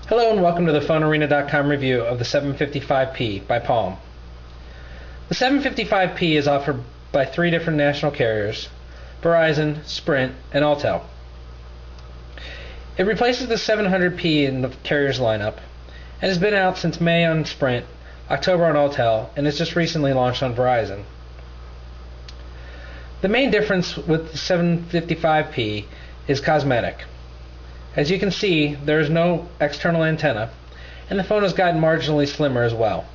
Hello and welcome to the PhoneArena.com review of the 755p by Palm. The 755p is offered by three different national carriers: Verizon, Sprint, and Alltel. It replaces the 700p in the carrier's lineup and has been out since May on Sprint, October on Alltel, and has just recently launched on Verizon. The main difference with the 755p is cosmetic. As you can see, there is no external antenna, and the phone has gotten marginally slimmer as well.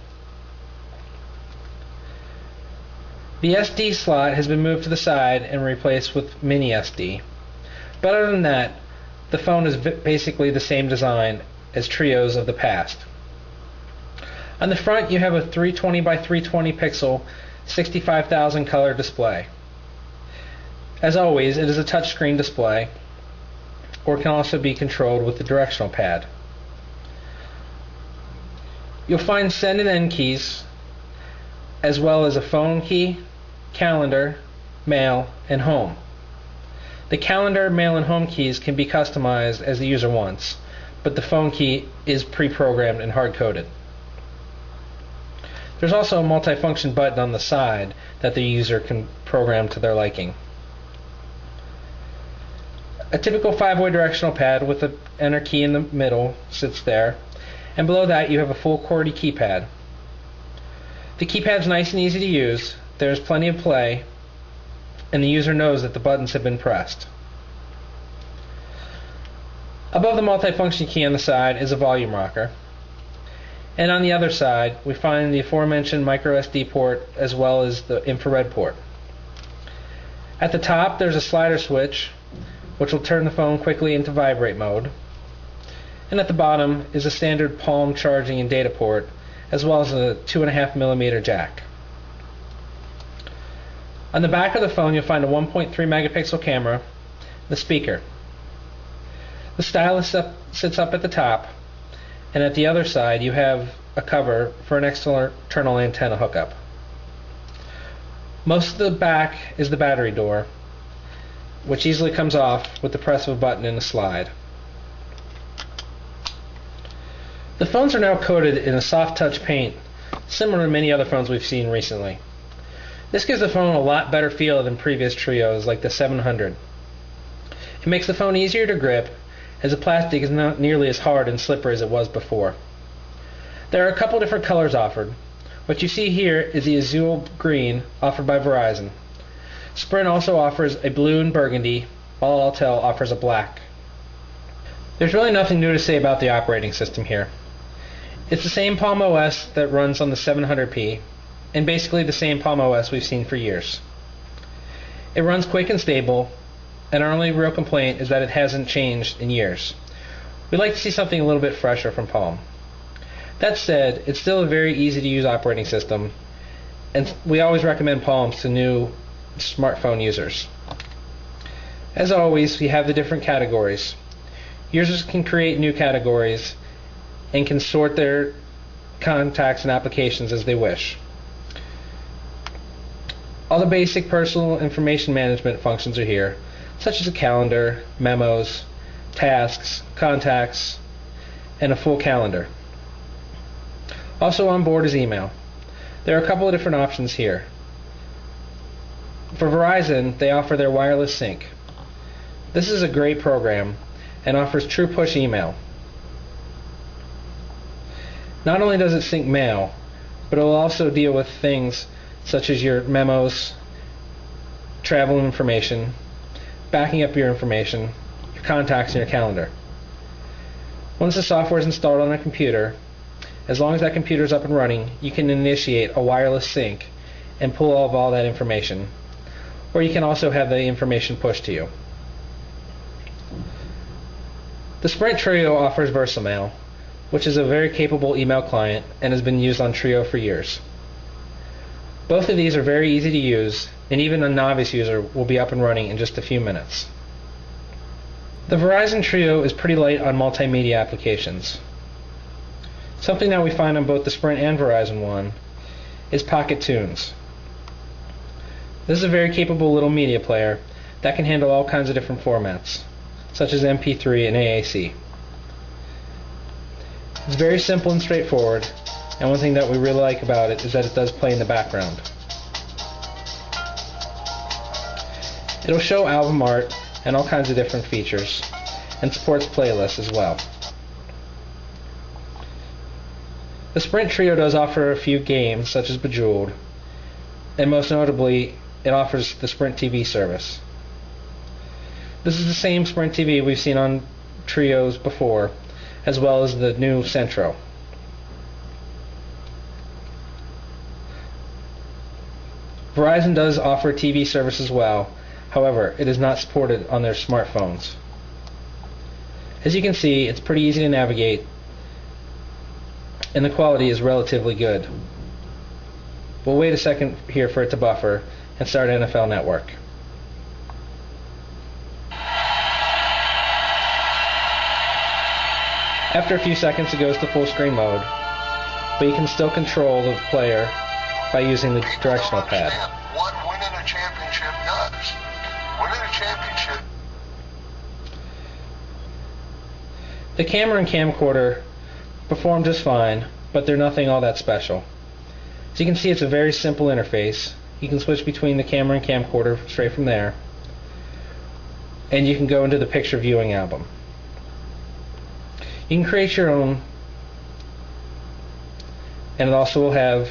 The SD slot has been moved to the side and replaced with mini SD. But other than that, the phone is basically the same design as Treos of the past. On the front, you have a 320 by 320 pixel 65,000 color display. As always, it is a touchscreen display, or can also be controlled with the directional pad. You'll find send and end keys, as well as a phone key, calendar, mail, and home. The calendar, mail, and home keys can be customized as the user wants, but the phone key is pre-programmed and hard-coded. There's also a multifunction button on the side that the user can program to their liking. A typical 5-way directional pad with the enter key in the middle sits there, and below that you have a full QWERTY keypad. The keypad's nice and easy to use, there's plenty of play, and the user knows that the buttons have been pressed. Above the multifunction key on the side is a volume rocker, and on the other side we find the aforementioned micro SD port as well as the infrared port. At the top there's a slider switch which will turn the phone quickly into vibrate mode, and at the bottom is a standard Palm charging and data port as well as a 2.5mm jack. On the back of the phone you'll find a 1.3 megapixel camera, the speaker. The stylus sits up at the top, and at the other side you have a cover for an external antenna hookup. Most of the back is the battery door, which easily comes off with the press of a button and a slide. The phones are now coated in a soft touch paint, similar to many other phones we've seen recently. This gives the phone a lot better feel than previous Treos like the 700. It makes the phone easier to grip, as the plastic is not nearly as hard and slippery as it was before. There are a couple different colors offered. What you see here is the azure green offered by Verizon. Sprint also offers a blue and burgundy, while Alltel offers a black. There's really nothing new to say about the operating system here. It's the same Palm OS that runs on the 700p, and basically the same Palm OS we've seen for years. It runs quick and stable, and our only real complaint is that it hasn't changed in years. We'd like to see something a little bit fresher from Palm. That said, it's still a very easy to use operating system, and we always recommend Palms to new smartphone users. As always, we have the different categories. Users can create new categories and can sort their contacts and applications as they wish. All the basic personal information management functions are here, such as a calendar, memos, tasks, contacts, and a full calendar. Also on board is email. There are a couple of different options here. For Verizon, they offer their wireless sync. This is a great program and offers true push email. Not only does it sync mail, but it will also deal with things such as your memos, travel information, backing up your information, your contacts, and your calendar. Once the software is installed on a computer, as long as that computer is up and running, you can initiate a wireless sync and pull all that information. Or you can also have the information pushed to you. The Sprint Treo offers VersaMail, which is a very capable email client and has been used on Treo for years. Both of these are very easy to use, and even a novice user will be up and running in just a few minutes. The Verizon Treo is pretty light on multimedia applications. Something that we find on both the Sprint and Verizon one is Pocket Tunes. This is a very capable little media player that can handle all kinds of different formats, such as MP3 and AAC. It's very simple and straightforward, and one thing that we really like about it is that it does play in the background. It'll show album art and all kinds of different features, and supports playlists as well. The Sprint Treo does offer a few games such as Bejeweled, and most notably it offers the Sprint TV service. This is the same Sprint TV we've seen on Treos before, as well as the new Centro. Verizon does offer a TV service as well, however, it is not supported on their smartphones. As you can see, it's pretty easy to navigate, and the quality is relatively good. We'll wait a second here for it to buffer and start NFL Network. After a few seconds it goes to full screen mode, but you can still control the player by using the directional pad. What winning a championship does. Winning a championship. The camera and camcorder perform just fine, but they're nothing all that special. As you can see, it's a very simple interface. You can switch between the camera and camcorder straight from there, and you can go into the picture viewing album. You can create your own, and it also will have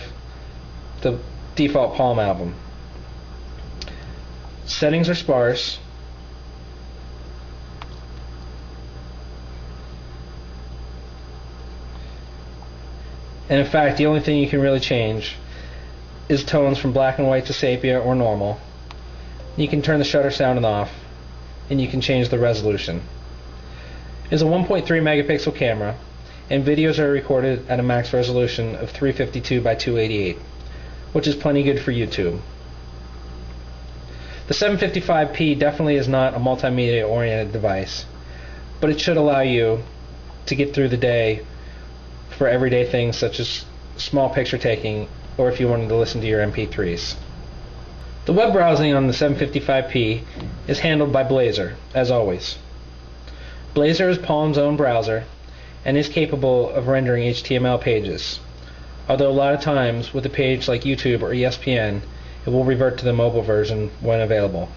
the default Palm album. Settings are sparse. And in fact, the only thing you can really change is tones from black and white to sepia or normal. You can turn the shutter sound and off, and you can change the resolution. It's a 1.3 megapixel camera, and videos are recorded at a max resolution of 352 by 288, which is plenty good for YouTube. The 755p definitely is not a multimedia oriented device, but it should allow you to get through the day for everyday things such as small picture taking, or if you wanted to listen to your MP3s. The web browsing on the 755p is handled by Blazor, as always. Blazor is Palm's own browser and is capable of rendering HTML pages, although a lot of times with a page like YouTube or ESPN, it will revert to the mobile version when available.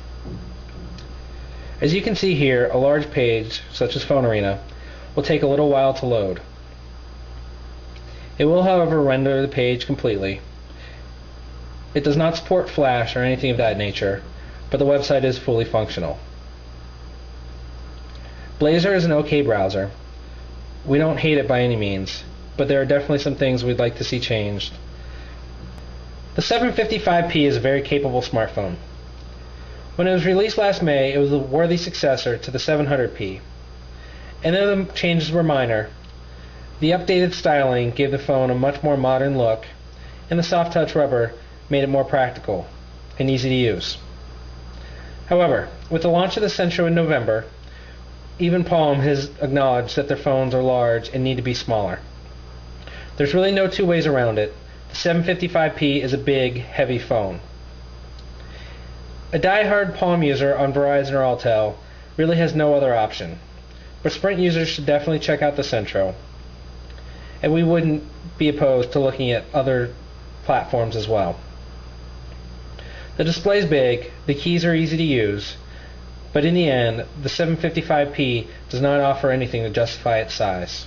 As you can see here, a large page, such as Phone Arena, will take a little while to load. It will, however, render the page completely. It does not support Flash or anything of that nature, but the website is fully functional. Blazor is an okay browser. We don't hate it by any means, but there are definitely some things we'd like to see changed. The 755p is a very capable smartphone. When it was released last May, it was a worthy successor to the 700p. And though the changes were minor, the updated styling gave the phone a much more modern look, and the soft touch rubber made it more practical and easy to use. However, with the launch of the Centro in November, even Palm has acknowledged that their phones are large and need to be smaller. There's really no two ways around it. The 755p is a big, heavy phone. A die-hard Palm user on Verizon or Alltel really has no other option, but Sprint users should definitely check out the Centro, and we wouldn't be opposed to looking at other platforms as well. The display's big, the keys are easy to use, but in the end, the 755p does not offer anything to justify its size.